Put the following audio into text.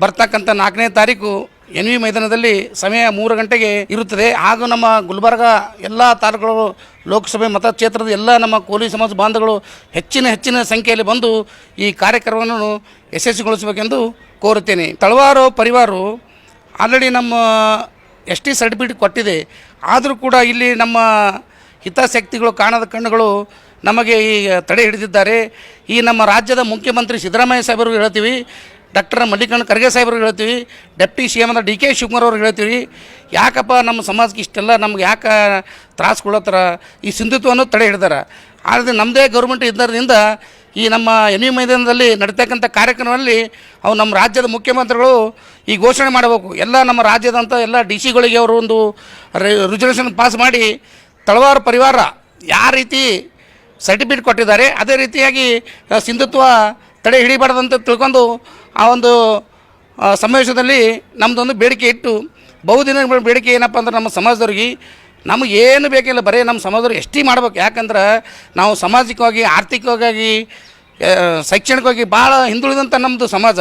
ಬರ್ತಕ್ಕಂಥ 4ನೇ ತಾರೀಕು ಎನ್ ವಿ ಮೈದಾನದಲ್ಲಿ ಸಮಯ 3 ಗಂಟೆಗೆ ಇರುತ್ತದೆ. ಹಾಗೂ ನಮ್ಮ ಗುಲ್ಬರ್ಗ ಎಲ್ಲ ತಾಲೂಕುಗಳು ಲೋಕಸಭೆ ಮತಕ್ಷೇತ್ರದ ಎಲ್ಲ ನಮ್ಮ ಕೋಲಿ ಸಮಾಜ ಬಾಂಧವರು ಹೆಚ್ಚಿನ ಸಂಖ್ಯೆಯಲ್ಲಿ ಬಂದು ಈ ಕಾರ್ಯಕ್ರಮವನ್ನು ಯಶಸ್ವಿಗೊಳಿಸಬೇಕೆಂದು ಕೋರುತ್ತೇನೆ. ತಳವಾರು ಪರಿವಾರ ಆಲ್ರೆಡಿ ನಮ್ಮ ST ಸರ್ಟಿಫಿಕೇಟ್ ಕೊಟ್ಟಿದೆ. ಆದರೂ ಕೂಡ ಇಲ್ಲಿ ನಮ್ಮ ಹಿತಾಸಕ್ತಿಗಳು ಕಾಣದ ಕಣ್ಣುಗಳು ನಮಗೆ ಈ ತಡೆ ಹಿಡಿದಿದ್ದಾರೆ. ಈ ನಮ್ಮ ರಾಜ್ಯದ ಮುಖ್ಯಮಂತ್ರಿ ಸಿದ್ದರಾಮಯ್ಯ ಸಾಹೇಬರಿಗೆ ಹೇಳ್ತೀವಿ, ಡಾಕ್ಟರ್ ಮಲ್ಲಿಕಾರ್ಜುನ ಖರ್ಗೆ ಸಾಹೇಬ್ರಿಗೆ ಹೇಳ್ತೀವಿ, ಡೆಪ್ಟಿ CM DK ಶಿವಕುಮಾರ್ ಅವ್ರಿಗೆ ಹೇಳ್ತೀವಿ, ಯಾಕಪ್ಪ ನಮ್ಮ ಸಮಾಜಕ್ಕೆ ಇಷ್ಟೆಲ್ಲ ನಮ್ಗೆ ಯಾಕೆ ತ್ರಾಸು ಕೊಡತ್ತಾರ, ಈ ಸಿಂಧುತ್ವವನ್ನು ತಡೆ ಹಿಡಿದಾರ. ಆದರೆ ನಮ್ಮದೇ ಗೌರ್ಮೆಂಟ್ ಇದ್ದರಿಂದ ಈ ನಮ್ಮ ಎನ್ ವಿ ಮೈದಾನದಲ್ಲಿ ನಡೀತಕ್ಕಂಥ ಕಾರ್ಯಕ್ರಮದಲ್ಲಿ ಅವು ನಮ್ಮ ರಾಜ್ಯದ ಮುಖ್ಯಮಂತ್ರಿಗಳು ಈ ಘೋಷಣೆ ಮಾಡಬೇಕು. ಎಲ್ಲ ನಮ್ಮ ರಾಜ್ಯದಂಥ ಎಲ್ಲ DC ಗಳಿಗೆ ಅವರು ಒಂದು ರಿಸರ್ವೇಷನ್ ಪಾಸ್ ಮಾಡಿ ತಳವಾರು ಪರಿವಾರ ಯಾವ ರೀತಿ ಸರ್ಟಿಫಿಕೇಟ್ ಕೊಟ್ಟಿದ್ದಾರೆ ಅದೇ ರೀತಿಯಾಗಿ ಸಿಂಧುತ್ವ ತಡೆ ಹಿಡಿಬಾರ್ದಂತ ತಿಳ್ಕೊಂಡು ಆ ಒಂದು ಸಮಾವೇಶದಲ್ಲಿ ನಮ್ಮದೊಂದು ಬೇಡಿಕೆ ಇಟ್ಟು ಬಹುದಿನ ಬೇಡಿಕೆ ಏನಪ್ಪ ಅಂದ್ರೆ ನಮ್ಮ ಸಮಾಜದವ್ರಿಗೆ ನಮಗೇನು ಬೇಕಿಲ್ಲ, ಬರೀ ನಮ್ಮ ಸಮಾಜದವ್ರಿಗೆ ST ಮಾಡ್ಬೇಕು. ಯಾಕಂದ್ರೆ ನಾವು ಸಾಮಾಜಿಕವಾಗಿ, ಆರ್ಥಿಕವಾಗಿ, ಶೈಕ್ಷಣಿಕವಾಗಿ ಭಾಳ ಹಿಂದುಳಿದಂಥ ನಮ್ಮದು ಸಮಾಜ.